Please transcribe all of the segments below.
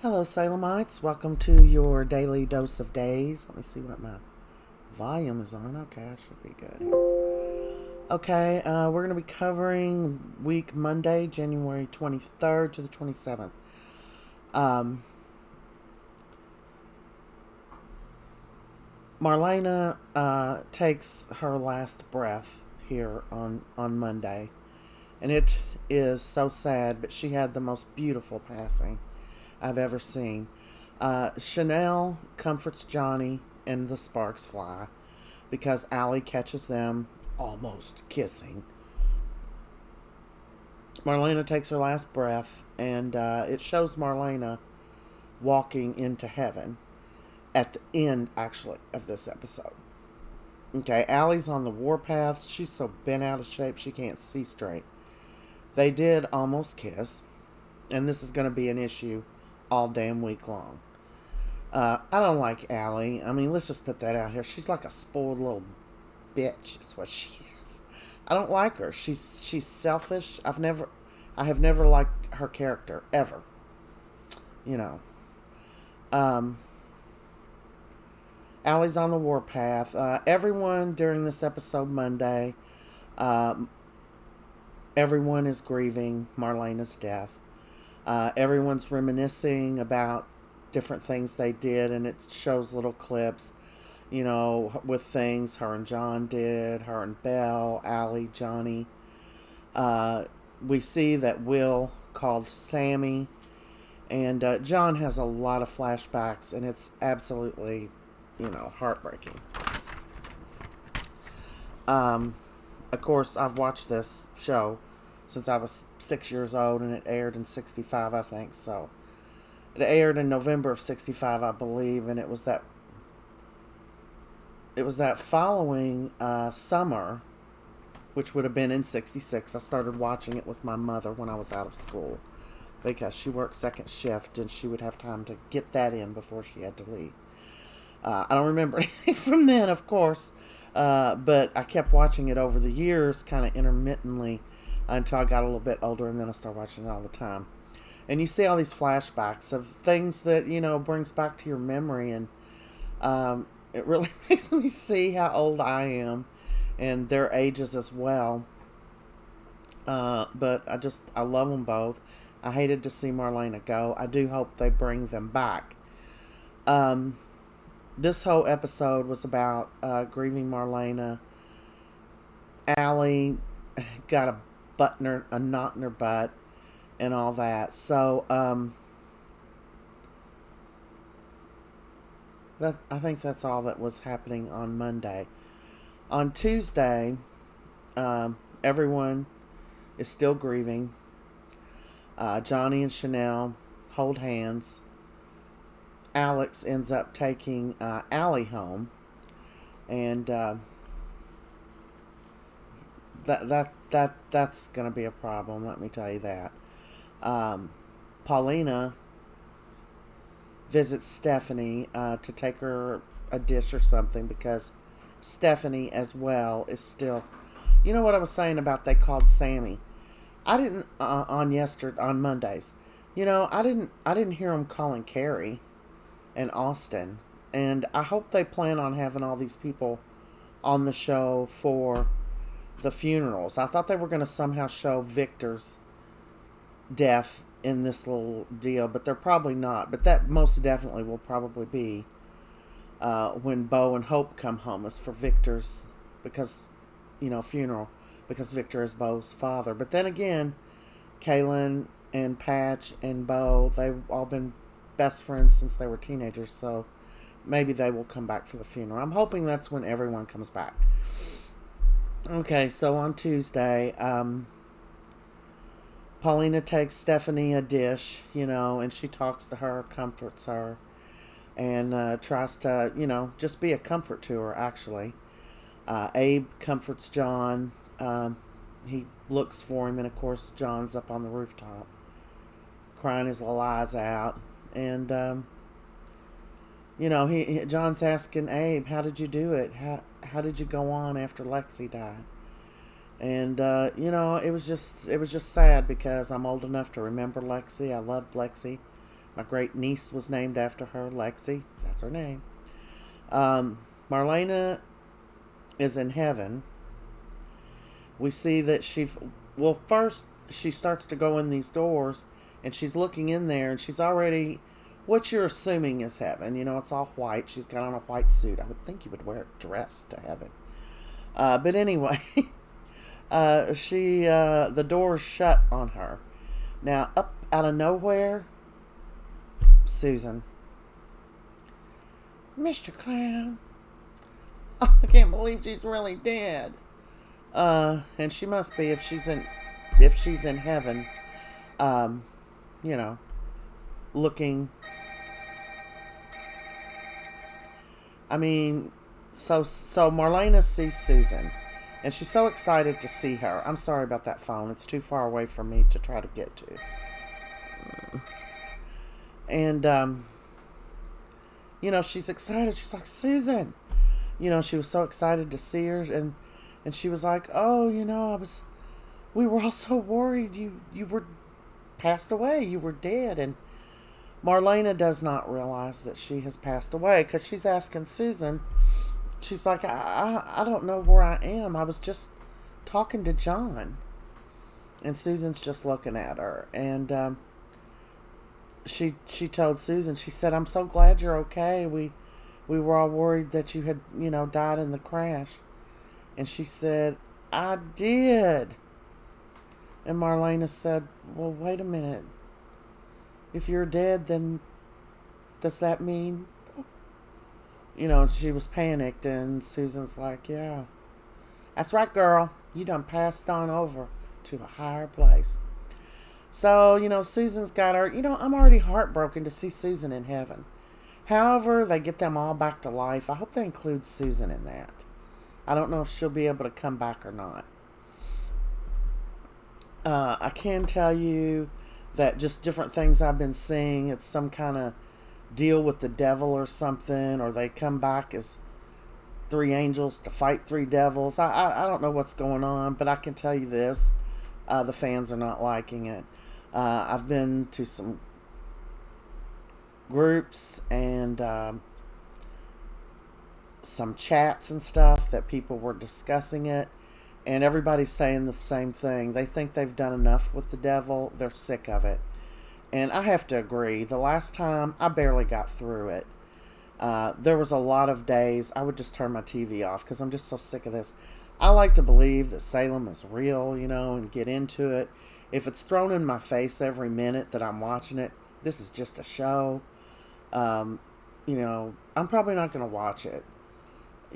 Hello, Salemites. Welcome to your daily dose of days. Let me see what my volume is on. Okay, I should be good here. Okay, we're going to be covering week Monday, January 23rd to the 27th. Marlena takes her last breath here on Monday. And it is so sad, but she had the most beautiful passing I've ever seen. Chanel comforts Johnny and the sparks fly because Allie catches them almost kissing. Marlena takes her last breath, and it shows Marlena walking into heaven at the end, actually, of this episode. Okay, Allie's on the warpath. She's so bent out of shape she can't see straight. They did almost kiss, and this is going to be an issue all damn week long. I don't like Allie. I mean, let's just put that out here. She's like a spoiled little bitch, is what she is. I don't like her. She's selfish. I have never liked her character ever. You know. Allie's on the warpath. Everyone during this episode Monday, everyone is grieving Marlena's death. Everyone's reminiscing about different things they did, and it shows little clips, with things her and John did, her and Belle, Allie, Johnny. We see that Will called Sammy, and John has a lot of flashbacks, and it's absolutely, heartbreaking. Of course, I've watched this show since I was 6 years old, and it aired in 65, I think. So it aired in November of 65, I believe, and it was that following summer, which would have been in 66. I started watching it with my mother when I was out of school because she worked second shift, and she would have time to get that in before she had to leave. I don't remember anything from then, of course, but I kept watching it over the years, kind of intermittently, until I got a little bit older, and then I started watching it all the time. And you see all these flashbacks of things that, brings back to your memory, and it really makes me see how old I am and their ages as well. But I love them both. I hated to see Marlena go. I do hope they bring them back. This whole episode was about grieving Marlena. Allie got a knot in her butt and all that. So I think that's all that was happening on Monday. On Tuesday, everyone is still grieving. Johnny and Chanel hold hands. Alex ends up taking Allie home, and that's going to be a problem. Let me tell you that. Paulina visits Stephanie to take her a dish or something because Stephanie as well is still. You know what I was saying about they called Sammy? I didn't on Mondays. I didn't hear them calling Carrie and Austin, and I hope they plan on having all these people on the show for the funerals. I thought they were going to somehow show Victor's death in this little deal, but they're probably not. But that most definitely will probably be when Bo and Hope come home, is for Victor's, because funeral, because Victor is Bo's father. But then again, Kaylin and Patch and Bo, they've all been best friends since they were teenagers, so maybe they will come back for the funeral. I'm hoping that's when everyone comes back. Okay, so on Tuesday, Paulina takes Stephanie a dish, and she talks to her, comforts her, and tries to, just be a comfort to her, actually. Abe comforts John. He looks for him, and of course, John's up on the rooftop, crying his little eyes out. And, John's asking Abe, how did you do it? How did you go on after Lexi died? And, it was just sad because I'm old enough to remember Lexi. I loved Lexi. My great niece was named after her, Lexi. That's her name. Marlena is in heaven. We see that well, first she starts to go in these doors, and she's looking in there, and she's already what you're assuming is heaven. It's all white. She's got on a white suit. I would think you would wear a dress to heaven. But anyway, the door's shut on her. Now, up out of nowhere, Susan. Mr. Clown. Oh, I can't believe she's really dead. And she must be if she's in heaven. Looking. I mean, so Marlena sees Susan, and she's so excited to see her. I'm sorry about that phone. It's too far away for me to try to get to. And she's excited. She's like, Susan. She was so excited to see her, and she was like, oh, we were all so worried you were passed away. You were dead. And Marlena does not realize that she has passed away because she's asking Susan. She's like, I don't know where I am. I was just talking to John. And Susan's just looking at her. And she told Susan, she said, I'm so glad you're okay. We were all worried that you had, died in the crash. And she said, I did. And Marlena said, well, wait a minute. If you're dead, then does that mean... she was panicked, and Susan's like, yeah. That's right, girl. You done passed on over to a higher place. So, Susan's got her... I'm already heartbroken to see Susan in heaven. However, they get them all back to life. I hope they include Susan in that. I don't know if she'll be able to come back or not. I can tell you that just different things I've been seeing, it's some kind of deal with the devil or something, or they come back as 3 angels to fight 3 devils. I don't know what's going on, but I can tell you this. The fans are not liking it. I've been to some groups and some chats and stuff that people were discussing it, and everybody's saying the same thing. They think they've done enough with the devil. They're sick of it. And I have to agree. The last time, I barely got through it. There was a lot of days I would just turn my TV off because I'm just so sick of this. I like to believe that Salem is real, and get into it. If it's thrown in my face every minute that I'm watching it, this is just a show. I'm probably not going to watch it.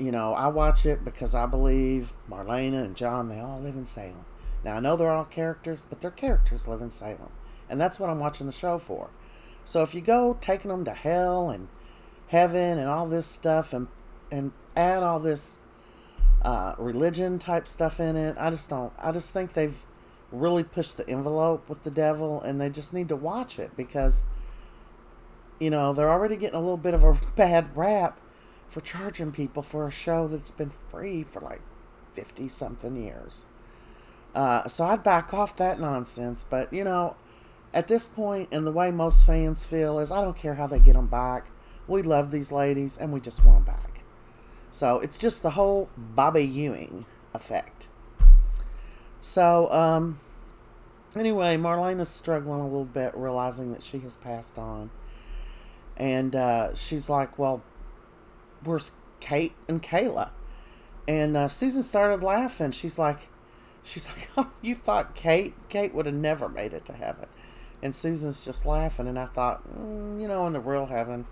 I watch it because I believe Marlena and John, they all live in Salem. Now, I know they're all characters, but their characters live in Salem. And that's what I'm watching the show for. So if you go taking them to hell and heaven and all this stuff and add all this religion type stuff in it, I just think they've really pushed the envelope with the devil, and they just need to watch it because, they're already getting a little bit of a bad rap for charging people for a show that's been free for like 50-something years. So I'd back off that nonsense. But, at this point, and the way most fans feel is, I don't care how they get them back. We love these ladies, and we just want them back. So it's just the whole Bobby Ewing effect. So, anyway, Marlena's struggling a little bit, realizing that she has passed on. And she's like, well, where's Kate and Kayla? And Susan started laughing. She's like, oh, you thought Kate would have never made it to heaven. And Susan's just laughing. And I thought, in the real heaven,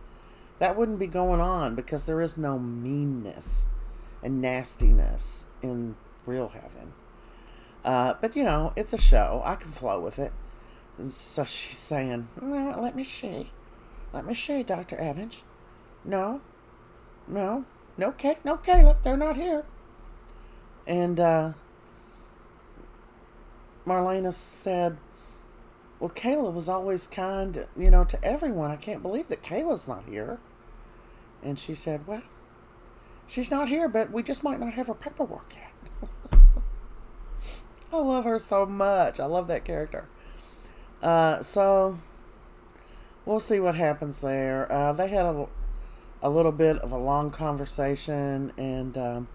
that wouldn't be going on because there is no meanness and nastiness in real heaven. But, it's a show. I can flow with it. And so she's saying, well, let me see. Let me see, Dr. Evans. No, Caleb, they're not here. And Marlena said, well, Kayla was always kind, to everyone. I can't believe that Kayla's not here. And she said, well, she's not here, but we just might not have her paperwork yet. I love her so much. I love that character. So we'll see what happens there. They had a little bit of a long conversation, and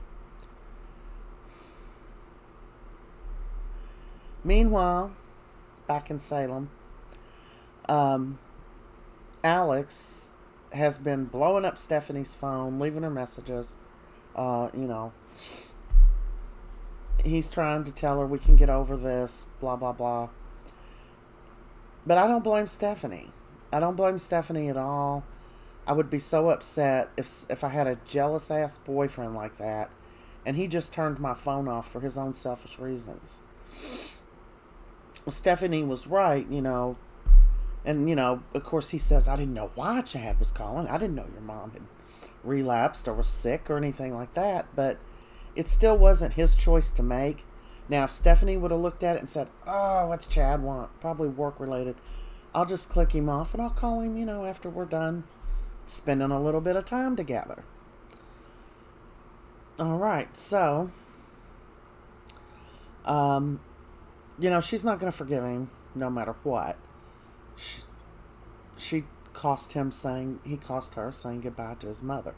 meanwhile, back in Salem, um, Alex has been blowing up Stephanie's phone, leaving her messages. You know, he's trying to tell her we can get over this, blah, blah, blah. But I don't blame Stephanie. I don't blame Stephanie at all. I would be so upset if I had a jealous ass boyfriend like that and he just turned my phone off for his own selfish reasons. Stephanie was right, you know. And, you know, of course he says, I didn't know why Chad was calling. I didn't know your mom had relapsed or was sick or anything like that. But it still wasn't his choice to make. Now, if Stephanie would have looked at it and said, oh, what's Chad want? Probably work related. I'll just click him off and I'll call him, you know, after we're done spending a little bit of time together. All right, so, you know, she's not going to forgive him no matter what. She cost her saying goodbye to his mother.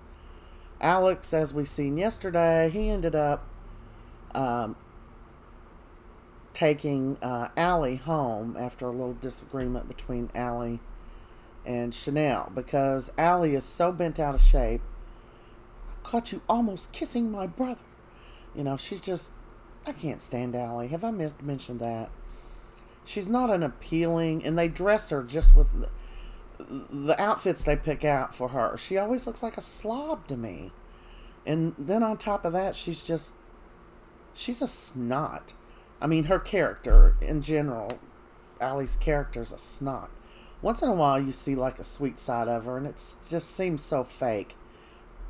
Alex, as we seen yesterday, he ended up taking Allie home after a little disagreement between Allie and Chanel, because Allie is so bent out of shape. I caught you almost kissing my brother. You know, she's just, I can't stand Allie. Have I mentioned that? She's not an appealing, and they dress her just with the outfits they pick out for her. She always looks like a slob to me. And then on top of that, she's a snot. I mean, her character in general, Allie's character's a snot. Once in a while, you see like a sweet side of her, and it just seems so fake.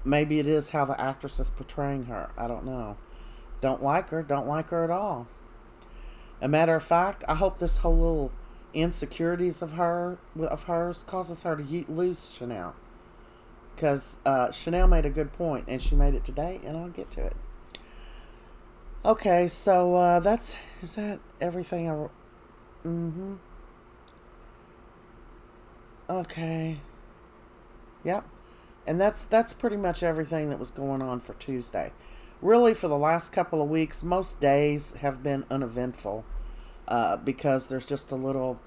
Maybe it is how the actress is portraying her. I don't know. Don't like her at all. A matter of fact, I hope this whole little insecurities of hers causes her to lose Chanel. Because Chanel made a good point, and she made it today, and I'll get to it. Okay, so is that everything I... Mm-hmm. Okay. Yep. And that's pretty much everything that was going on for Tuesday. Really, for the last couple of weeks, most days have been uneventful. Because there's just a little...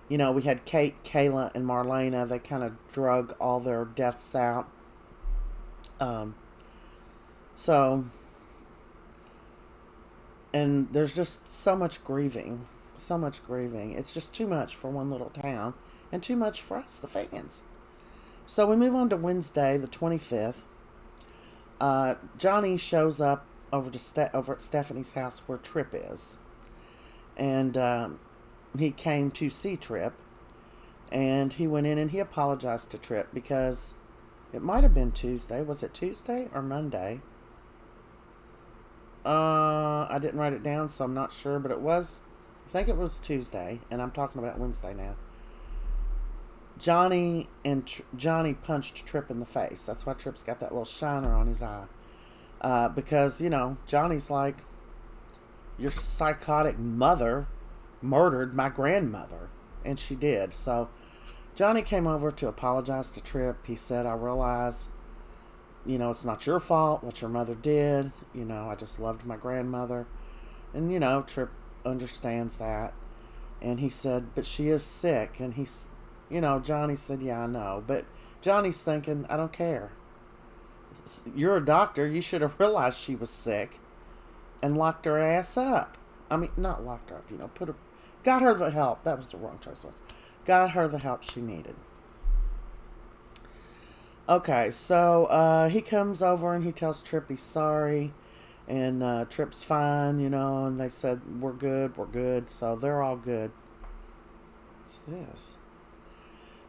You know, we had Kate, Kayla, and Marlena. They kind of drug all their deaths out. So... And there's just so much grieving. So much grieving. It's just too much for one little town. And too much for us, the fans. So we move on to Wednesday, the 25th. Johnny shows up over at Stephanie's house where Tripp is. And he came to see Tripp. And he went in and he apologized to Tripp because it might have been Tuesday. Was it Tuesday or Monday? I didn't write it down, so I'm not sure, but I think it was Tuesday, and I'm talking about Wednesday now. Johnny punched Tripp in the face. That's why Tripp's got that little shiner on his eye. Because, you know, Johnny's like, your psychotic mother murdered my grandmother. And she did. So, Johnny came over to apologize to Tripp. He said, I realize, you know, it's not your fault what your mother did. You know, I just loved my grandmother. And, you know, Tripp understands that. And he said, but she is sick. And you know, Johnny said, yeah, I know. But Johnny's thinking, I don't care. You're a doctor. You should have realized she was sick and locked her ass up. I mean, not locked her up, you know, got her the help. That was the wrong choice. Got her the help she needed. Okay, so he comes over and he tells Tripp he's sorry. And Tripp's fine, you know, and they said, we're good. So they're all good. What's this?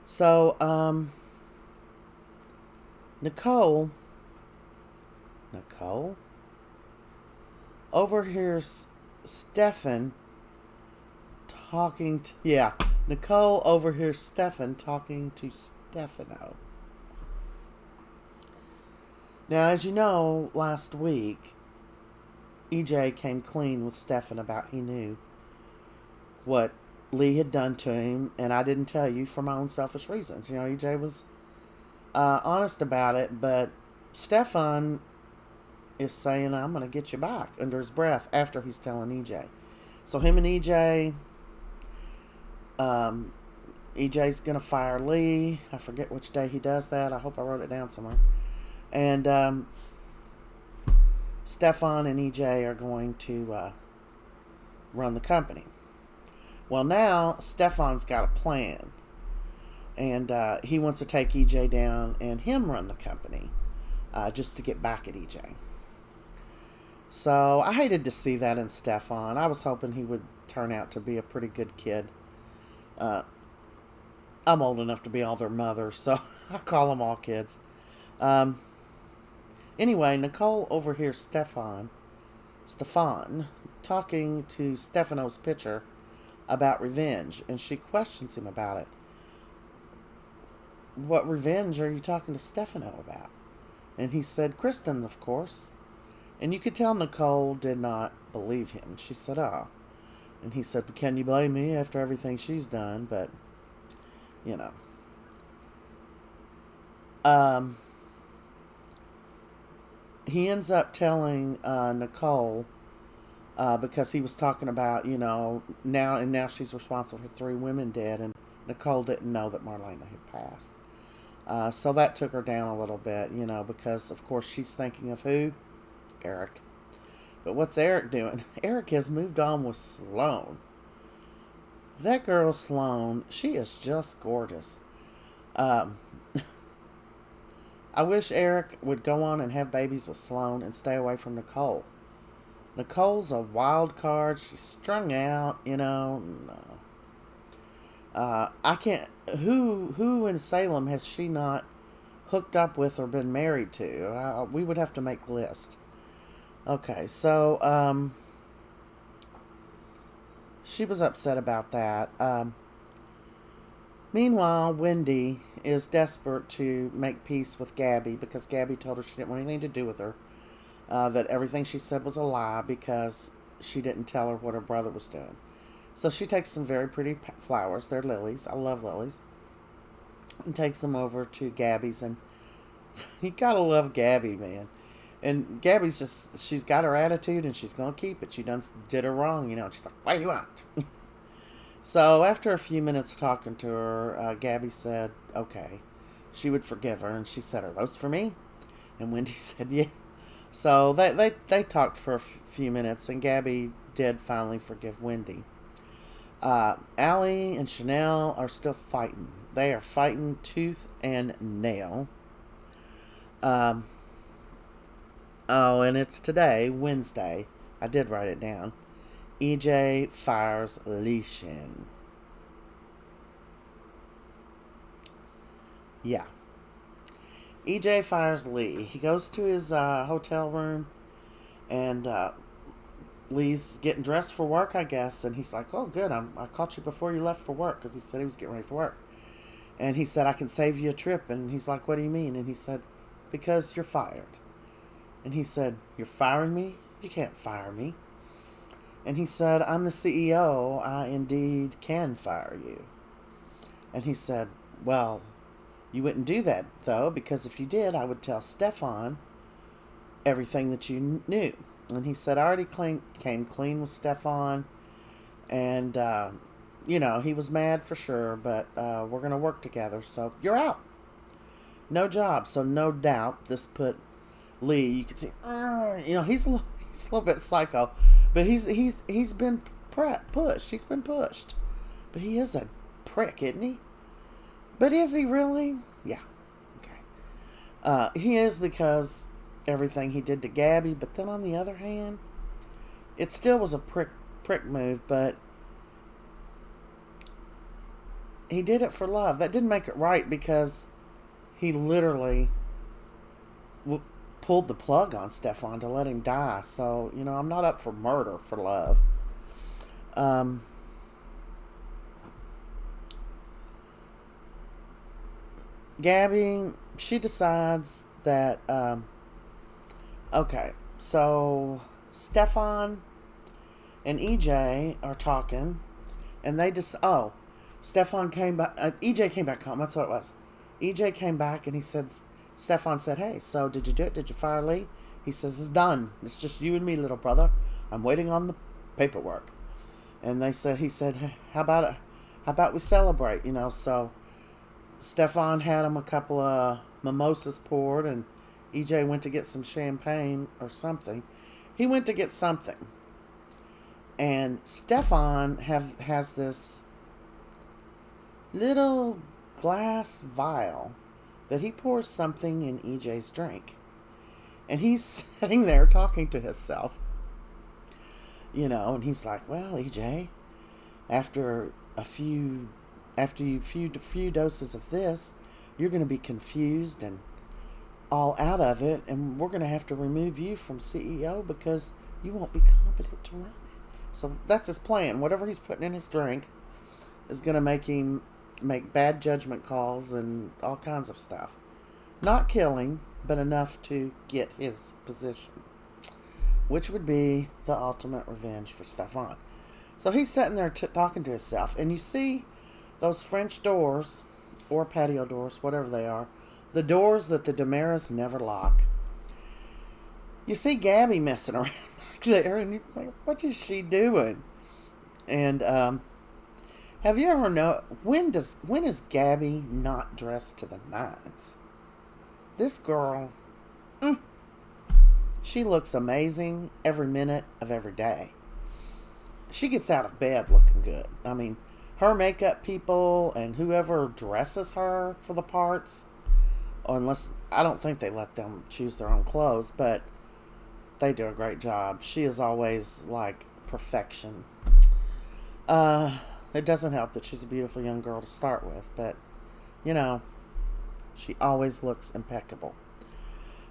So, Nicole overhears Stefan talking to, Nicole overhears Stefan talking to Stefano. Now, as you know, last week, EJ came clean with Stefan about he knew what Lee had done to him, and I didn't tell you for my own selfish reasons. You know, EJ was honest about it, but Stefan is saying, I'm going to get you back under his breath after he's telling EJ. So him and um, EJ's going to fire Lee. I forget which day he does that. I hope I wrote it down somewhere. And Stefan and EJ are going to run the company. Well, now Stefan's got a plan. And he wants to take EJ down and him run the company just to get back at EJ. So I hated to see that in Stefan. I was hoping he would turn out to be a pretty good kid. I'm old enough to be all their mother, so I call them all kids. Anyway, Nicole overhears Stefan talking to Stefano's pitcher about revenge, and she questions him about it. What revenge are you talking to Stefano about? And he said, Kristen, of course. And you could tell Nicole did not believe him. She said, oh. And he said, can you blame me after everything she's done? But, you know. He ends up telling Nicole, because he was talking about, you know, now she's responsible for 3 women dead, and Nicole didn't know that Marlena had passed. So that took her down a little bit, you know, because, of course, she's thinking of who? Eric. But what's Eric doing? Eric has moved on with Sloane. That girl Sloane, she is just gorgeous. I wish Eric would go on and have babies with Sloane and stay away from Nicole. Nicole's a wild card. She's strung out, you know. No. I can't. Who in Salem has she not hooked up with or been married to? We would have to make a list. Okay, so she was upset about that. Meanwhile, Wendy is desperate to make peace with Gabby because Gabby told her she didn't want anything to do with her. That everything she said was a lie because she didn't tell her what her brother was doing. So she takes some very pretty flowers. They're lilies. I love lilies. And takes them over to Gabby's. And you gotta love Gabby, man. And Gabby's she's got her attitude and she's going to keep it. She done did her wrong, you know. She's like, what do you want? So after a few minutes talking to her, Gabby said, okay, she would forgive her. And she said, are those for me? And Wendy said, yeah. So they talked for a few minutes and Gabby did finally forgive Wendy. Allie and Chanel are still fighting. They are fighting tooth and nail. Oh, and it's today, Wednesday. I did write it down. EJ fires Lee Shin. Yeah. EJ fires Lee. He goes to his hotel room, and Lee's getting dressed for work, I guess. And he's like, oh, good. I caught you before you left for work, because he said he was getting ready for work. And he said, I can save you a trip. And he's like, what do you mean? And he said, because you're fired. And he said, you're firing me? You can't fire me. And he said, I'm the CEO. I indeed can fire you. And he said, well, you wouldn't do that, though, because if you did, I would tell Stefan everything that you knew. And he said, I already came clean with Stefan. And, you know, he was mad for sure, but we're going to work together. So you're out. No job. So no doubt this put Lee, you can see, you know, he's a little bit psycho, but he's been pushed. He's been pushed, but he is a prick, isn't he? But is he really? Yeah. Okay. He is, because everything he did to Gabby. But then on the other hand, it still was a prick move, but he did it for love. That didn't make it right, because he literally pulled the plug on Stefan to let him die. So, you know, I'm not up for murder for love. Gabby, she decides that, okay, so Stefan and EJ are talking, And they just, oh, Stefan came back, EJ came back home, that's what it was. EJ came back and he said, Stefan said, hey, so did you do it? Did you fire Lee? He says, it's done. It's just you and me, little brother. I'm waiting on the paperwork. And he said, hey, how about we celebrate, so Stefan had him a couple of mimosas poured, and EJ went to get some champagne or something. He went to get something. And Stefan has this little glass vial that he pours something in EJ's drink. And he's sitting there talking to himself. And he's like, well, EJ, after a few doses of this, you're going to be confused and all out of it, and we're going to have to remove you from CEO because you won't be competent to run it. So that's his plan. Whatever he's putting in his drink is going to make him make bad judgment calls and all kinds of stuff. Not killing, but enough to get his position, which would be the ultimate revenge for Stefan. So he's sitting there talking to himself, and you see those French doors, or patio doors, whatever they are, the doors that the Damaras never lock. You see Gabby messing around back there, and you're like, what is she doing? And have you ever know when is Gabby not dressed to the nines? This girl, she looks amazing every minute of every day. She gets out of bed looking good. I mean, her makeup people and whoever dresses her for the parts, unless, I don't think they let them choose their own clothes, but they do a great job. She is always like perfection. It doesn't help that she's a beautiful young girl to start with, but she always looks impeccable.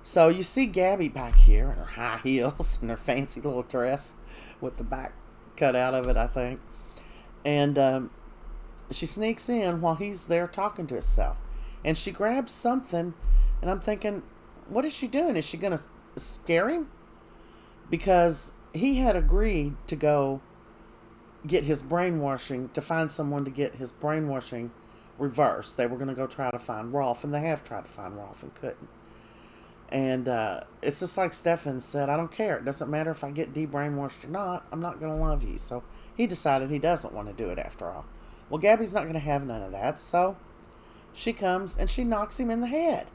So you see Gabby back here in her high heels and her fancy little dress with the back cut out of it, I think. And she sneaks in while he's there talking to himself. And she grabs something, and I'm thinking, what is she doing? Is she going to scare him? Because he had agreed to go get his brainwashing, to find someone to get his brainwashing reversed. They were going to go try to find Rolf, and they have tried to find Rolf and couldn't. And it's just like Stefan said, I don't care. It doesn't matter if I get de-brainwashed or not. I'm not going to love you. So he decided he doesn't want to do it after all. Well, Gabby's not going to have none of that. So she comes and she knocks him in the head.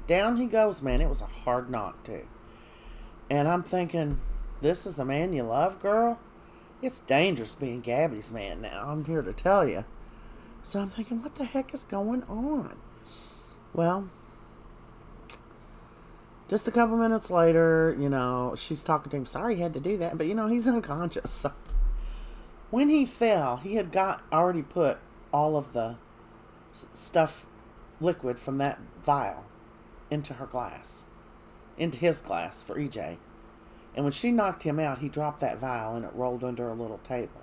Down he goes, man. It was a hard knock, too. And I'm thinking, this is the man you love, girl? It's dangerous being Gabby's man now. I'm here to tell you. So I'm thinking, what the heck is going on? Well, just a couple minutes later, she's talking to him. Sorry he had to do that. But, he's unconscious. So when he fell, he had already put all of the stuff, liquid from that vial, into her glass. Into his glass for EJ. And when she knocked him out, he dropped that vial and it rolled under a little table.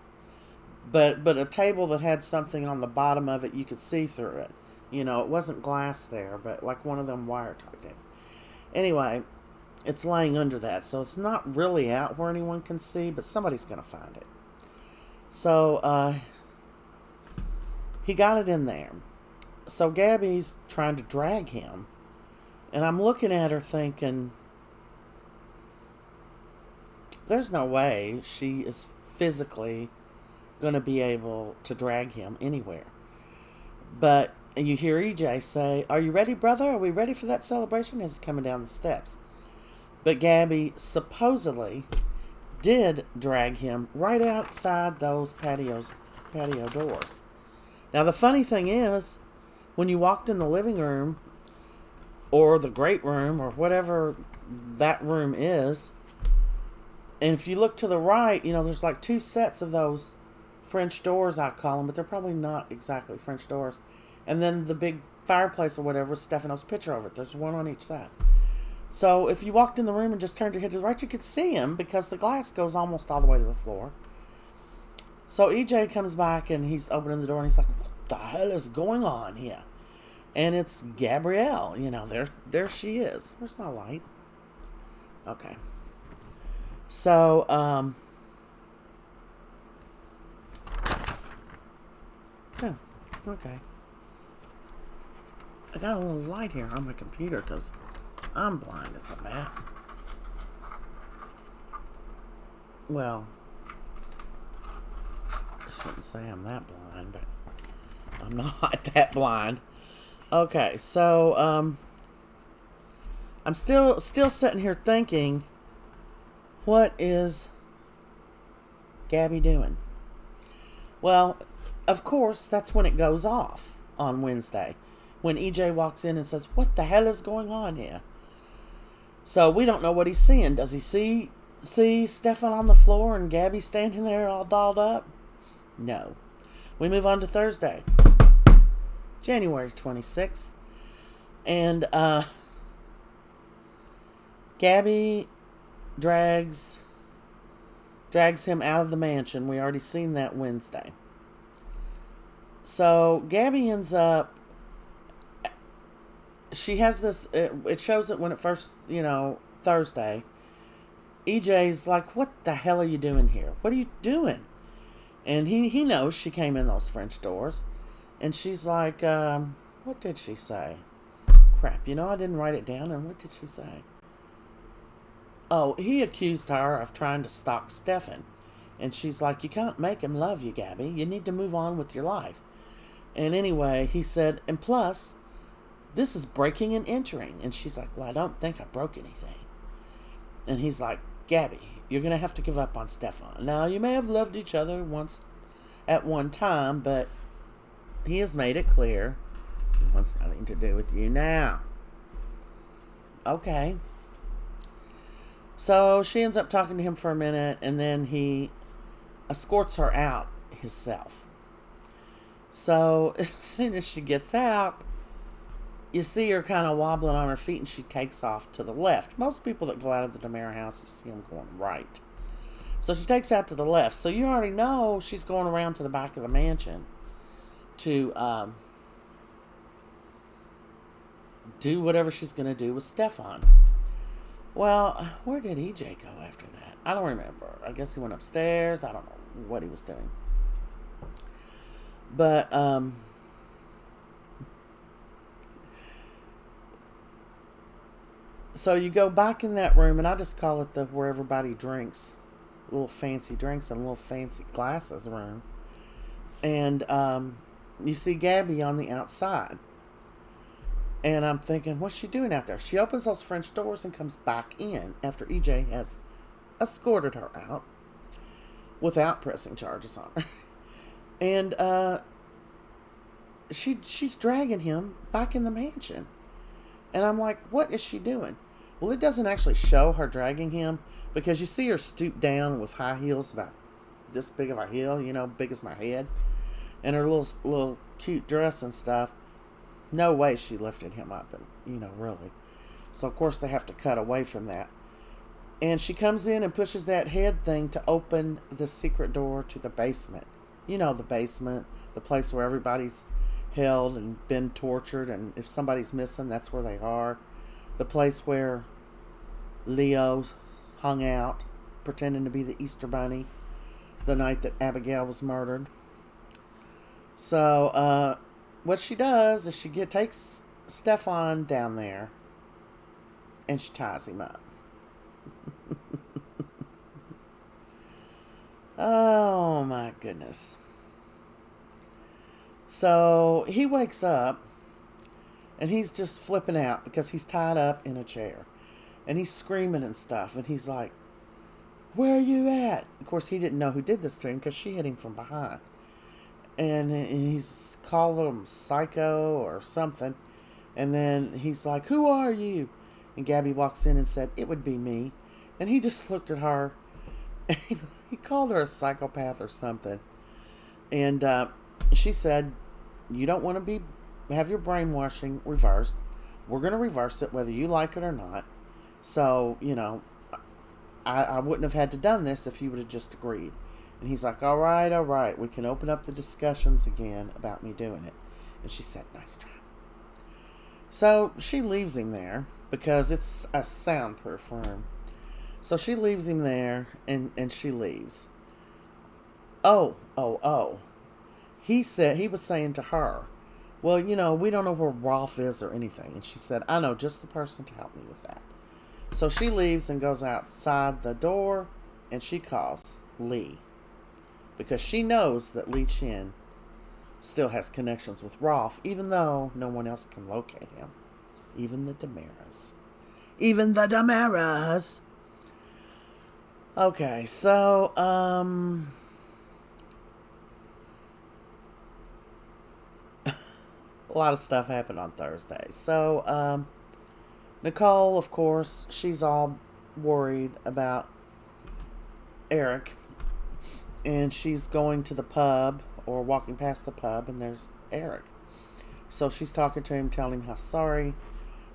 But a table that had something on the bottom of it, you could see through it. It wasn't glass there, but like one of them wire type things. Anyway, it's laying under that, so it's not really out where anyone can see, but somebody's going to find it. So, he got it in there. So Gabby's trying to drag him, and I'm looking at her thinking, there's no way she is physically going to be able to drag him anywhere. But you hear EJ say, are you ready, brother? Are we ready for that celebration? As he's coming down the steps. But Gabby supposedly did drag him right outside those patio doors. Now, the funny thing is, when you walked in the living room, or the great room, or whatever that room is, and if you look to the right, there's like two sets of those French doors, I call them, but they're probably not exactly French doors. And then the big fireplace or whatever, Stefano's picture over it. There's one on each side. So if you walked in the room and just turned your head to the right, you could see him because the glass goes almost all the way to the floor. So EJ comes back and he's opening the door and he's like, what the hell is going on here? And it's Gabrielle. There she is. Where's my light? Okay. So, Okay. I got a little light here on my computer because I'm blind as a bat. Well, I shouldn't say I'm that blind, but I'm not that blind. Okay, so I'm still sitting here thinking, what is Gabby doing? Well, of course, that's when it goes off on Wednesday, when EJ walks in and says, "What the hell is going on here?" So we don't know what he's seeing. Does he see Stefan on the floor and Gabby standing there all dolled up? No. We move on to Thursday, January 26th, and Gabby drags him out of the mansion. We already seen that Wednesday. So Gabby ends up, she has this, it shows it when it first, Thursday. EJ's like, "What the hell are you doing here? What are you doing?" And he knows she came in those French doors. And she's like, what did she say? Crap, I didn't write it down. And what did she say? Oh, he accused her of trying to stalk Stefan. And she's like, "You can't make him love you, Gabby. You need to move on with your life." And anyway, he said, "And plus, this is breaking and entering." And she's like, "Well, I don't think I broke anything." And he's like, "Gabby, you're going to have to give up on Stefan. Now, you may have loved each other once at one time, but he has made it clear he wants nothing to do with you now." Okay. So she ends up talking to him for a minute, and then he escorts her out himself. So as soon as she gets out, you see her kind of wobbling on her feet, and she takes off to the left. Most people that go out of the DeMera house, you see them going right. So she takes out to the left. So you already know she's going around to the back of the mansion to do whatever she's going to do with Stefan. Well, where did EJ go after that? I don't remember. I guess he went upstairs. I don't know what he was doing. But so you go back in that room, and I just call it the where everybody drinks, little fancy drinks and little fancy glasses room. And you see Gabby on the outside. And I'm thinking, what's she doing out there? She opens those French doors and comes back in after EJ has escorted her out without pressing charges on her. And she's dragging him back in the mansion. And I'm like, what is she doing? Well, it doesn't actually show her dragging him, because you see her stoop down with high heels about this big of a heel, big as my head, and her little cute dress and stuff. No way she lifted him up, and really. So of course they have to cut away from that. And she comes in and pushes that head thing to open the secret door to the basement. The basement, the place where everybody's held and been tortured, and if somebody's missing, that's where they are. The place where Leo hung out, pretending to be the Easter Bunny, the night that Abigail was murdered. So, what she does is she takes Stefan down there, and she ties him up. Oh my goodness. So he wakes up, and he's just flipping out because he's tied up in a chair, and he's screaming and stuff, and he's like, "Where are you at?" Of course, he didn't know who did this to him because she hit him from behind. And he's called him psycho or something. And then he's like, "Who are you?" And Gabby walks in and said, "It would be me." And he just looked at her, and he called her a psychopath or something. And she said, "You don't want to have your brainwashing reversed. We're going to reverse it whether you like it or not. So, I wouldn't have had to done this if you would have just agreed." And he's like, all right, we can open up the discussions again about me doing it. And she said, "Nice try." So she leaves him there because it's a soundproof room. So she leaves him there, and she leaves. Oh. he was saying to her, well, we don't know where Rolf is or anything. And she said, I know just the person to help me with that. So she leaves and goes outside the door, and she calls Lee, because she knows that Lee Chin still has connections with Rolf, even though no one else can locate him. Even the Damaras. Even the Damaras! Okay, so, a lot of stuff happened on Thursday. So, Nicole, of course, she's all worried about Eric. And she's going to the pub, or walking past the pub, and there's Eric. So she's talking to him, telling him how sorry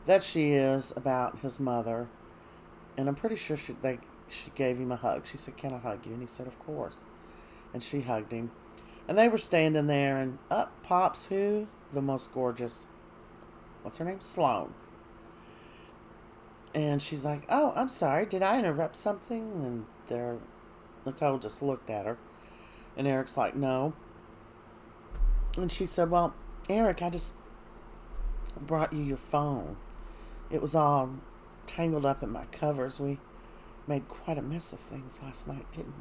that she is about his mother. And I'm pretty sure she gave him a hug. She said, can I hug you? And he said, of course. And she hugged him. And they were standing there, and up pops who? The most gorgeous, what's her name? Sloane. And she's like, oh, I'm sorry. Did I interrupt something? And Nicole just looked at her. And Eric's like, no. And she said, well, Eric, I just brought you your phone. It was all tangled up in my covers. We made quite a mess of things last night, didn't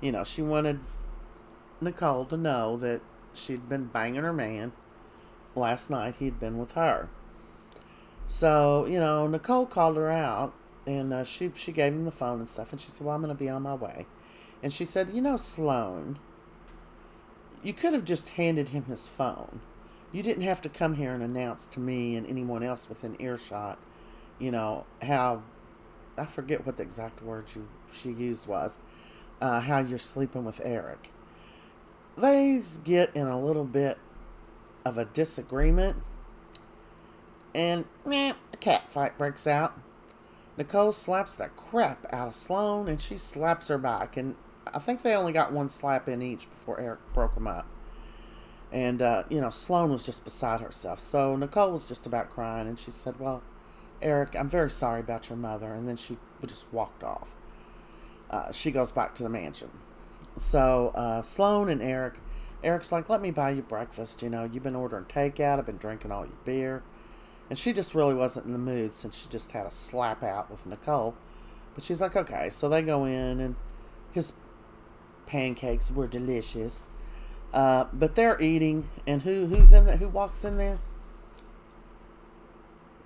we? She wanted Nicole to know that she'd been banging her man. Last night he'd been with her. So, Nicole called her out, and she gave him the phone and stuff, and she said, well, I'm going to be on my way. And she said, Sloane, you could have just handed him his phone. You didn't have to come here and announce to me and anyone else within earshot, how, I forget what the exact word she used was, how you're sleeping with Eric. They get in a little bit of a disagreement, and a cat fight breaks out. Nicole slaps the crap out of Sloane, and she slaps her back, and I think they only got one slap in each before Eric broke them up. And, Sloane was just beside herself. So Nicole was just about crying, and she said, well, Eric, I'm very sorry about your mother. And then she just walked off. She goes back to the mansion. So Sloane and Eric's like, let me buy you breakfast. You've been ordering takeout. I've been drinking all your beer. And she just really wasn't in the mood, since she just had a slap out with Nicole. But she's like, okay. So they go in, and his pancakes were delicious. But they're eating, and who's in there? Who walks in there?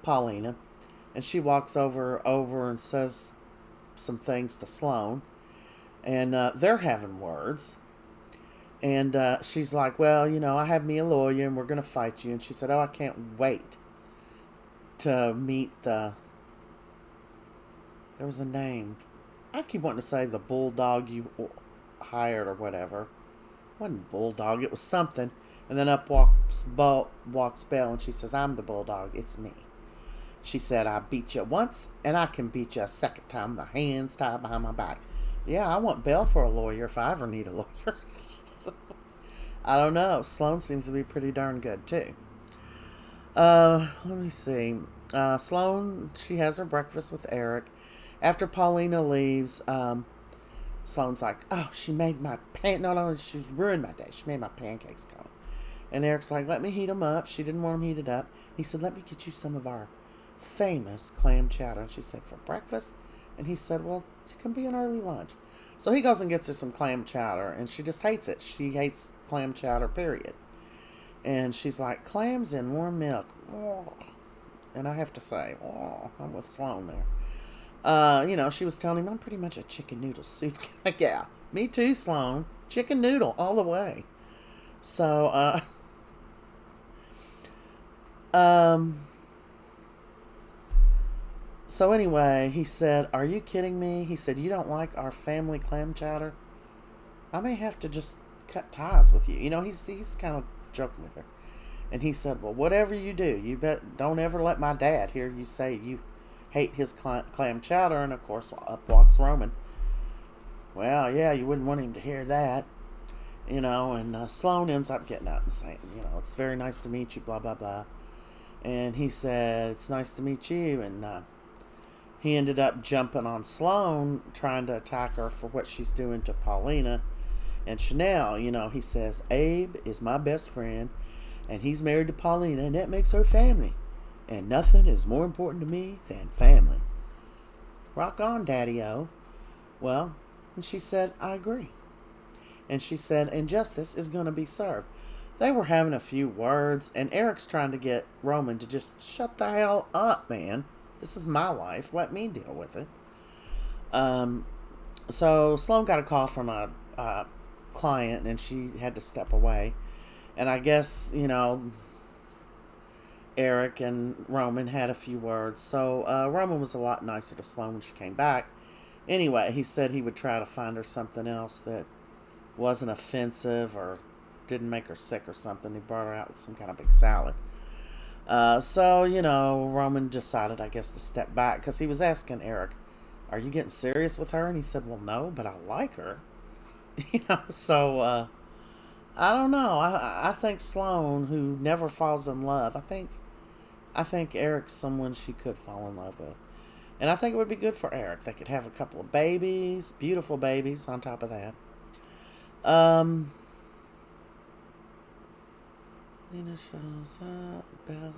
Paulina. And she walks over and says some things to Sloane. And they're having words. And she's like, well, I have me a lawyer, and we're going to fight you. And she said, oh, I can't wait to meet there was a name. I keep wanting to say the bulldog you hired or whatever. It wasn't bulldog, it was something. And then up walks Belle, and she says, I'm the bulldog, it's me. She said, I beat you once, and I can beat you a second time. My hands tied behind my back. Yeah, I want Belle for a lawyer if I ever need a lawyer. I don't know. Sloane seems to be pretty darn good, too. Let me see. Sloane, she has her breakfast with Eric. After Paulina leaves, Sloane's like, oh, she made my she's ruined my day. She made my pancakes cold. And Eric's like, let me heat them up. She didn't want them heated up. He said, let me get you some of our famous clam chowder. And she said, for breakfast? And he said, well, it can be an early lunch. So he goes and gets her some clam chowder, and she just hates it. She hates clam chowder, period. And she's like, clams in warm milk. Oh. And I have to say, I'm with Sloane there. She was telling him, I'm pretty much a chicken noodle soup kind of gal. Me too, Sloane. Chicken noodle all the way. So, so anyway, he said, are you kidding me? He said, you don't like our family clam chowder? I may have to just cut ties with you. He's kind of joking with her. And he said, well, whatever you do, don't ever let my dad hear you say you hate his clam chowder. And of course, up walks Roman. Well, yeah, you wouldn't want him to hear that. And Sloane ends up getting up and saying, it's very nice to meet you, blah, blah, blah. And he said, it's nice to meet you. And he ended up jumping on Sloane, trying to attack her for what she's doing to Paulina. And Chanel, he says, Abe is my best friend, and he's married to Paulina, and that makes her family. And nothing is more important to me than family. Rock on, Daddy-O. Well, and she said, I agree. And she said, and justice is going to be served. They were having a few words, and Eric's trying to get Roman to just shut the hell up, man. This is my life. Let me deal with it. So Sloan got a call from a client, and she had to step away. And I guess, Eric and Roman had a few words. So Roman was a lot nicer to Sloan when she came back. Anyway, he said he would try to find her something else that wasn't offensive or didn't make her sick or something. He brought her out with some kind of big salad. So, Roman decided, I guess, to step back because he was asking Eric, are you getting serious with her? And he said, well, no, but I like her. So I don't know. I think Sloan, who never falls in love, I think Eric's someone she could fall in love with. And I think it would be good for Eric. They could have a couple of babies, beautiful babies on top of that. Lena shows up, Belle.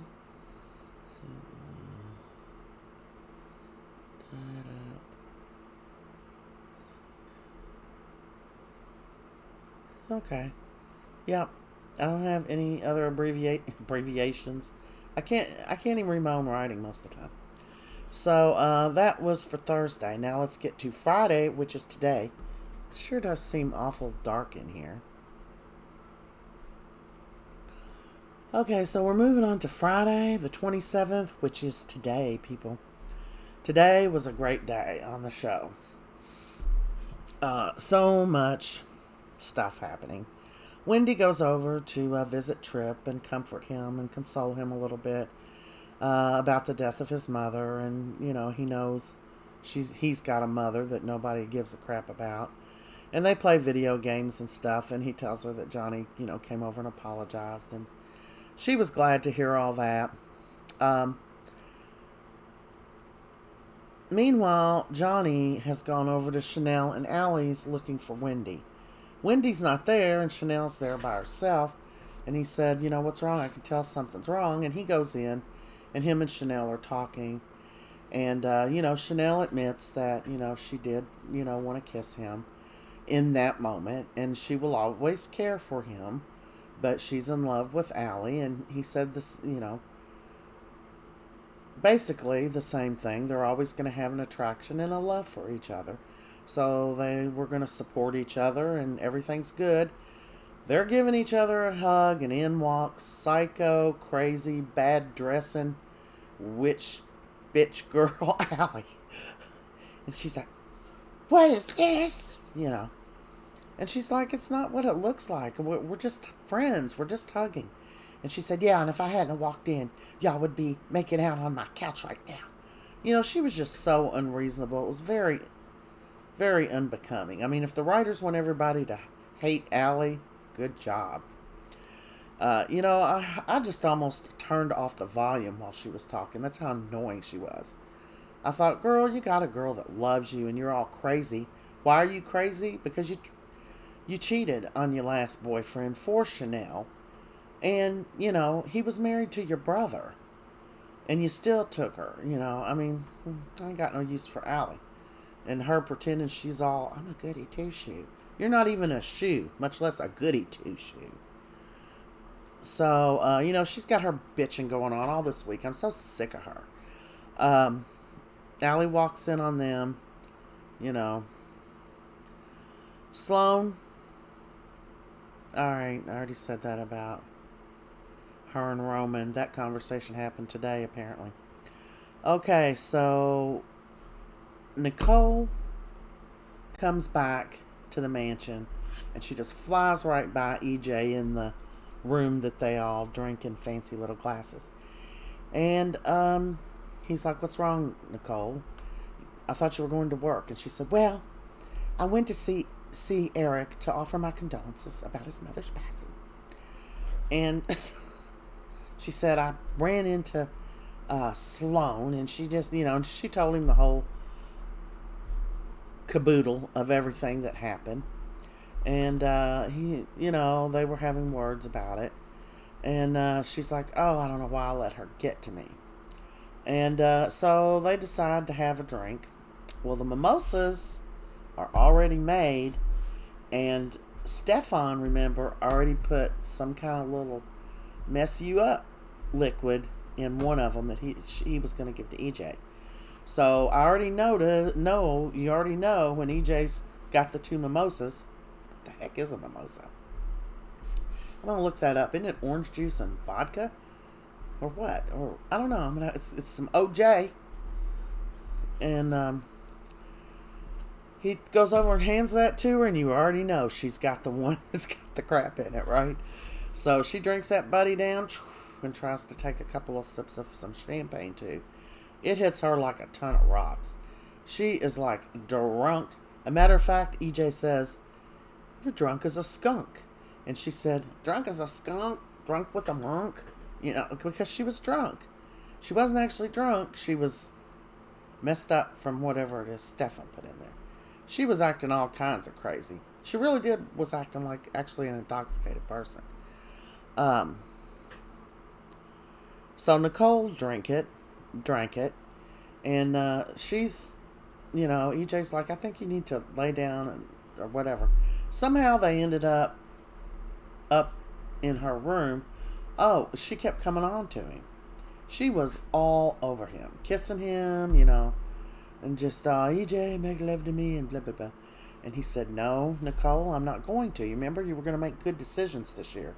Tied up. Okay. Yep. I don't have any other abbreviations. I can't even read my own writing most of the time. So that was for Thursday. Now let's get to Friday, which is today. It sure does seem awful dark in here. Okay, so we're moving on to Friday, the 27th, which is today, people. Today was a great day on the show. So much stuff happening. Wendy goes over to visit Tripp and comfort him and console him a little bit about the death of his mother. And, he knows he's got a mother that nobody gives a crap about. And they play video games and stuff, and he tells her that Johnny, came over and apologized. And she was glad to hear all that. Meanwhile, Johnny has gone over to Chanel and Allie's looking for Wendy. Wendy's not there, and Chanel's there by herself. And he said, what's wrong? I can tell something's wrong. And he goes in, and him and Chanel are talking. And, Chanel admits that, she did, want to kiss him in that moment. And she will always care for him. But she's in love with Allie. And he said this, basically the same thing. They're always going to have an attraction and a love for each other. So they were going to support each other, and everything's good. They're giving each other a hug, and in walks psycho, crazy, bad dressing, witch, bitch girl Allie. And she's like, what is this? And she's like, it's not what it looks like. We're just friends. We're just hugging. And she said, yeah, and if I hadn't walked in, y'all would be making out on my couch right now. She was just so unreasonable. It was very, very unbecoming. I mean, if the writers want everybody to hate Allie, good job. I just almost turned off the volume while she was talking. That's how annoying she was. I thought, girl, you got a girl that loves you and you're all crazy. Why are you crazy? Because you cheated on your last boyfriend for Chanel. And, he was married to your brother. And you still took her, I mean, I ain't got no use for Allie. And her pretending she's all, I'm a goody two-shoe. You're not even a shoe, much less a goody two-shoe. So, she's got her bitching going on all this week. I'm so sick of her. Allie walks in on them, Sloan. Alright, I already said that about her and Roman. That conversation happened today, apparently. Okay, so Nicole comes back to the mansion, and she just flies right by EJ in the room that they all drink in fancy little glasses. And he's like, what's wrong, Nicole? I thought you were going to work. And she said, well, I went to see Eric to offer my condolences about his mother's passing. And she said, I ran into Sloan, and she just, she told him the whole caboodle of everything that happened. And they were having words about it. And she's like, oh, I don't know why I let her get to me. And so they decide to have a drink. Well, the mimosas are already made, and Stefan, remember, already put some kind of little mess you up liquid in one of them that he was going to give to EJ. So I already you already know when EJ's got the two mimosas. What the heck is a mimosa? I'm gonna look that up. Isn't it orange juice and vodka, or what? Or I don't know. It's some OJ, and he goes over and hands that to her, and you already know she's got the one that's got the crap in it, right? So she drinks that buddy down and tries to take a couple of sips of some champagne too. It hits her like a ton of rocks. She is like drunk. A matter of fact, EJ says, "You're drunk as a skunk." And she said, "Drunk as a skunk? Drunk with a monk?" Because she was drunk. She wasn't actually drunk. She was messed up from whatever it is Stefan put in there. She was acting all kinds of crazy. She really was acting like actually an intoxicated person. So Nicole drank it, and she's, EJ's like, I think you need to lay down or whatever. Somehow they ended up in her room. Oh, she kept coming on to him. She was all over him, kissing him, and just, EJ, make love to me, and blah, blah, blah. And he said, no, Nicole, I'm not going to. You remember, you were going to make good decisions this year.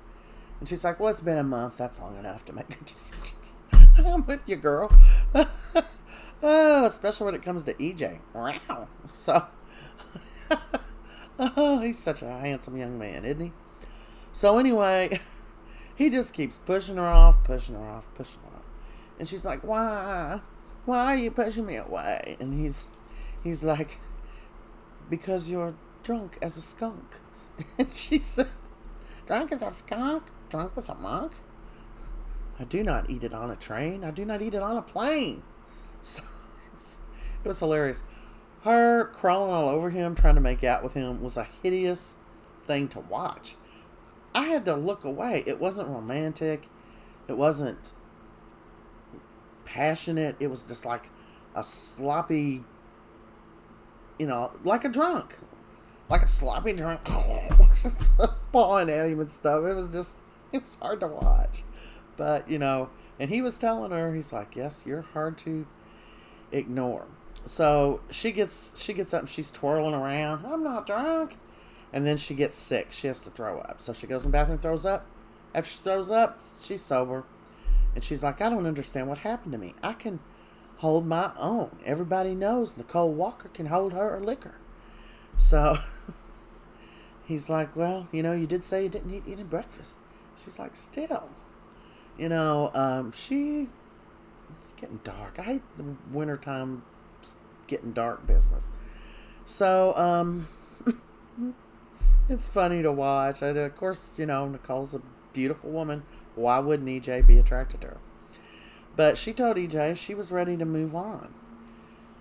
And she's like, well, it's been a month. That's long enough to make good decisions. I'm with you, girl. Especially when it comes to EJ. Wow. So, he's such a handsome young man, isn't he? So anyway, he just keeps pushing her off. And she's like, why? Why are you pushing me away? And he's like, because you're drunk as a skunk. And she said, drunk as a skunk? Drunk with a monk? I do not eat it on a train. I do not eat it on a plane. So it was hilarious. Her crawling all over him, trying to make out with him, was a hideous thing to watch. I had to look away. It wasn't romantic. It wasn't passionate. It was just like a sloppy, like a drunk. Like a sloppy drunk. Pawing at him and stuff. It was hard to watch. But, and he was telling her, he's like, yes, you're hard to ignore. So she gets up and she's twirling around. I'm not drunk. And then she gets sick. She has to throw up. So she goes in the bathroom, throws up. After she throws up, she's sober. And she's like, I don't understand what happened to me. I can hold my own. Everybody knows Nicole Walker can hold her liquor. So he's like, well, you did say you didn't eat any breakfast. She's like, still. It's getting dark. I hate the wintertime getting dark business. So, it's funny to watch. Of course, Nicole's a beautiful woman. Why wouldn't EJ be attracted to her? But she told EJ she was ready to move on.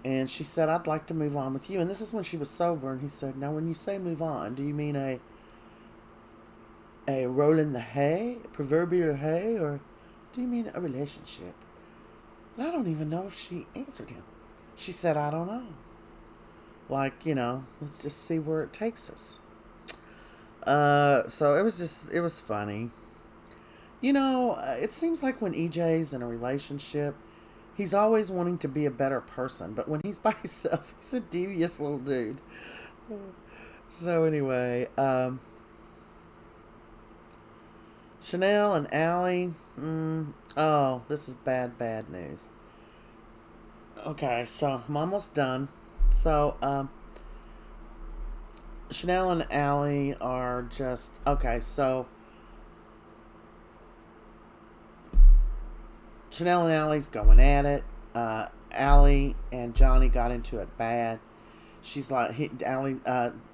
And she said, I'd like to move on with you. And this is when she was sober. And he said, now, when you say move on, do you mean a roll in the hay, proverbial hay, or do you mean a relationship? And I don't even know if she answered him. She said, I don't know. Like, let's just see where it takes us. So it was funny. It seems like when EJ's in a relationship, he's always wanting to be a better person. But when he's by himself, he's a devious little dude. So anyway, Chanel and Allie. This is bad news. Okay, so I'm almost done. So, Chanel and Allie are just... Okay, so... Chanel and Allie's going at it. Allie and Johnny got into it bad. She's like...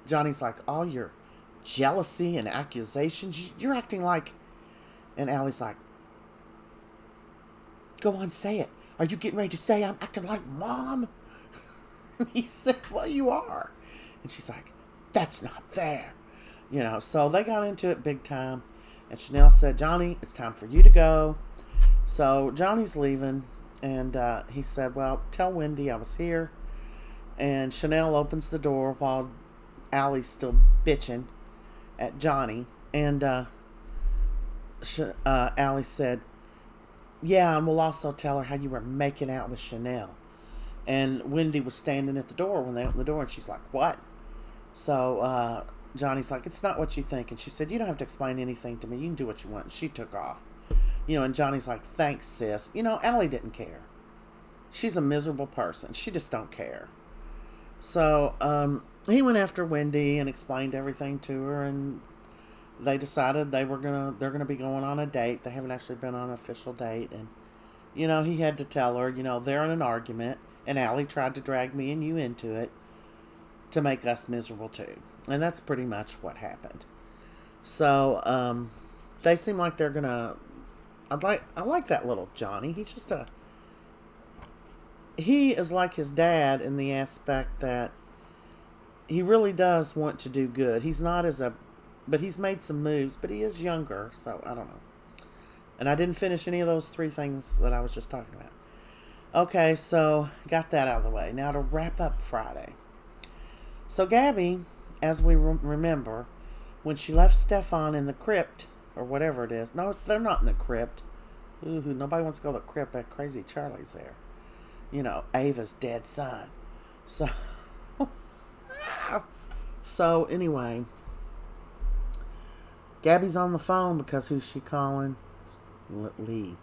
Johnny's like, all your jealousy and accusations, you're acting like... And Allie's like, go on, say it. Are you getting ready to say I'm acting like Mom? And he said, well, you are. And she's like, that's not fair. So they got into it big time. And Chanel said, Johnny, it's time for you to go. So Johnny's leaving. And he said, well, tell Wendy I was here. And Chanel opens the door while Allie's still bitching at Johnny. And Allie said, yeah, and we'll also tell her how you were making out with Chanel. And Wendy was standing at the door when they opened the door, and she's like, what? So Johnny's like, it's not what you think. And she said, you don't have to explain anything to me. You can do what you want. And she took off. And Johnny's like, thanks, sis. Allie didn't care. She's a miserable person. She just don't care. So he went after Wendy and explained everything to her, and they decided they're gonna be going on a date. They haven't actually been on an official date, and he had to tell her, they're in an argument, and Allie tried to drag me and you into it to make us miserable too, and that's pretty much what happened. So they seem like they're gonna. I like that little Johnny. He is like his dad in the aspect that he really does want to do good. He's not but he's made some moves, but he is younger, so I don't know. And I didn't finish any of those 3 things that I was just talking about. Okay, so got that out of the way. Now to wrap up Friday. So Gabby, as we remember, when she left Stefan in the crypt, or whatever it is. No, they're not in the crypt. Ooh, nobody wants to go to the crypt. That crazy Charlie's there. Ava's dead son. So anyway, Gabby's on the phone because who's she calling? Lee.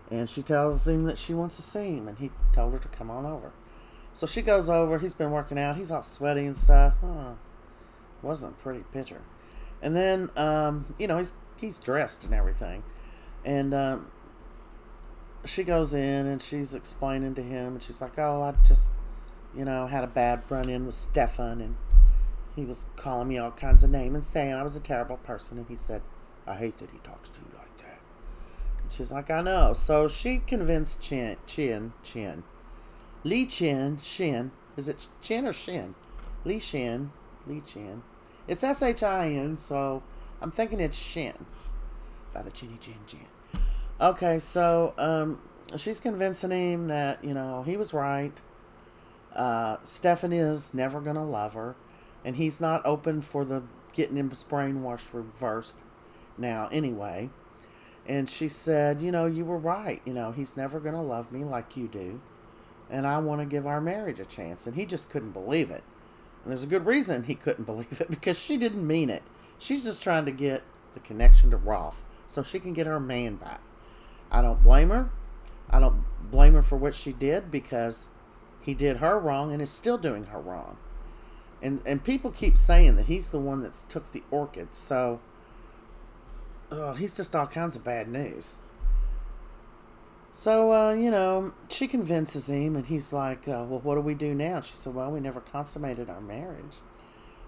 And she tells him that she wants to see him, and he told her to come on over. So she goes over. He's been working out. He's all sweaty and stuff. Wasn't a pretty picture. And then, he's dressed and everything. And she goes in and she's explaining to him, and she's like, oh, I just, had a bad run-in with Stefan, and he was calling me all kinds of names and saying I was a terrible person. And he said, I hate that he talks to you like that. And she's like, I know. So she convinced Lee Shin. Is it Chin or Shin? Lee Shin. It's S-H-I-N, so I'm thinking it's Shin. By the Chinny Chin Chin. Okay, so she's convincing him that, he was right. Stefan is never going to love her. And he's not open for the getting him brainwashed reversed now anyway. And she said, you were right. He's never going to love me like you do. And I want to give our marriage a chance. And he just couldn't believe it. And there's a good reason he couldn't believe it, because she didn't mean it. She's just trying to get the connection to Rolf so she can get her man back. I don't blame her. I don't blame her for what she did, because he did her wrong and is still doing her wrong. And people keep saying that he's the one that took the orchids, so he's just all kinds of bad news. So, she convinces him, and he's like, well, what do we do now? She said, well, we never consummated our marriage.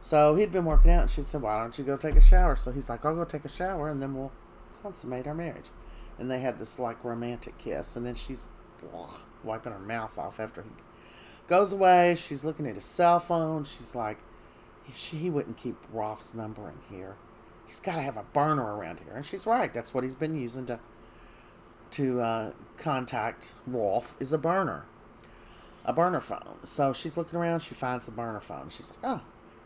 So he'd been working out, and she said, why don't you go take a shower? So he's like, I'll go take a shower, and then we'll consummate our marriage. And they had this, romantic kiss, and then she's wiping her mouth off after he goes away. She's looking at his cell phone. She's like, he wouldn't keep Rolf's number in here. He's got to have a burner around here. And she's right. That's what he's been using to contact Rolf, is a burner phone. So she's looking around. She finds the burner phone. She's like, oh,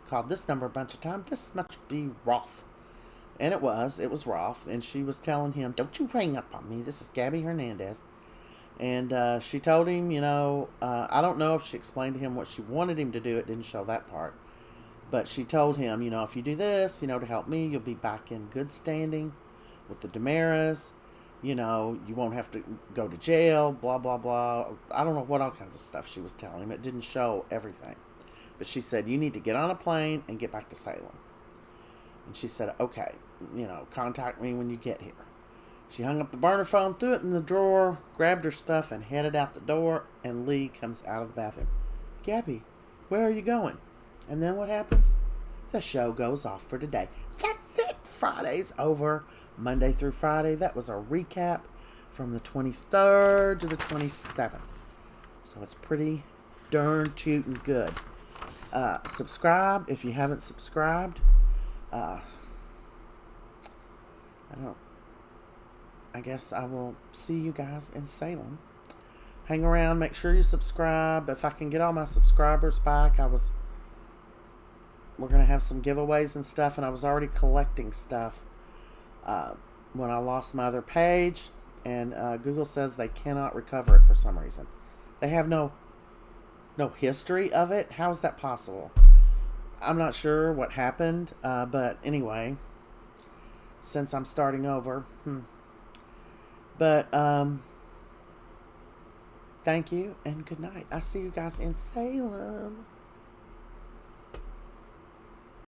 called this number a bunch of times. This must be Rolf. And it was Rolf. And she was telling him, don't you hang up on me. This is Gabby Hernandez. And she told him, I don't know if she explained to him what she wanted him to do. It didn't show that part. But she told him, if you do this, to help me, you'll be back in good standing with the Damaras. You won't have to go to jail, blah, blah, blah. I don't know what all kinds of stuff she was telling him. It didn't show everything. But she said, you need to get on a plane and get back to Salem. And she said, okay, contact me when you get here. She hung up the burner phone, threw it in the drawer, grabbed her stuff, and headed out the door. And Lee comes out of the bathroom. Gabby, where are you going? And then what happens? The show goes off for today. That's it. Friday's over. Monday through Friday. That was a recap from the 23rd to the 27th. So it's pretty darn tootin' good. Subscribe if you haven't subscribed. I don't. I guess I will see you guys in Salem. Hang around. Make sure you subscribe. If I can get all my subscribers back, we're gonna have some giveaways and stuff, and I was already collecting stuff when I lost my other page, and Google says they cannot recover it for some reason. They have no history of it. How is that possible? I'm not sure what happened, but anyway, since I'm starting over, but thank you and good night. I'll see you guys in Salem.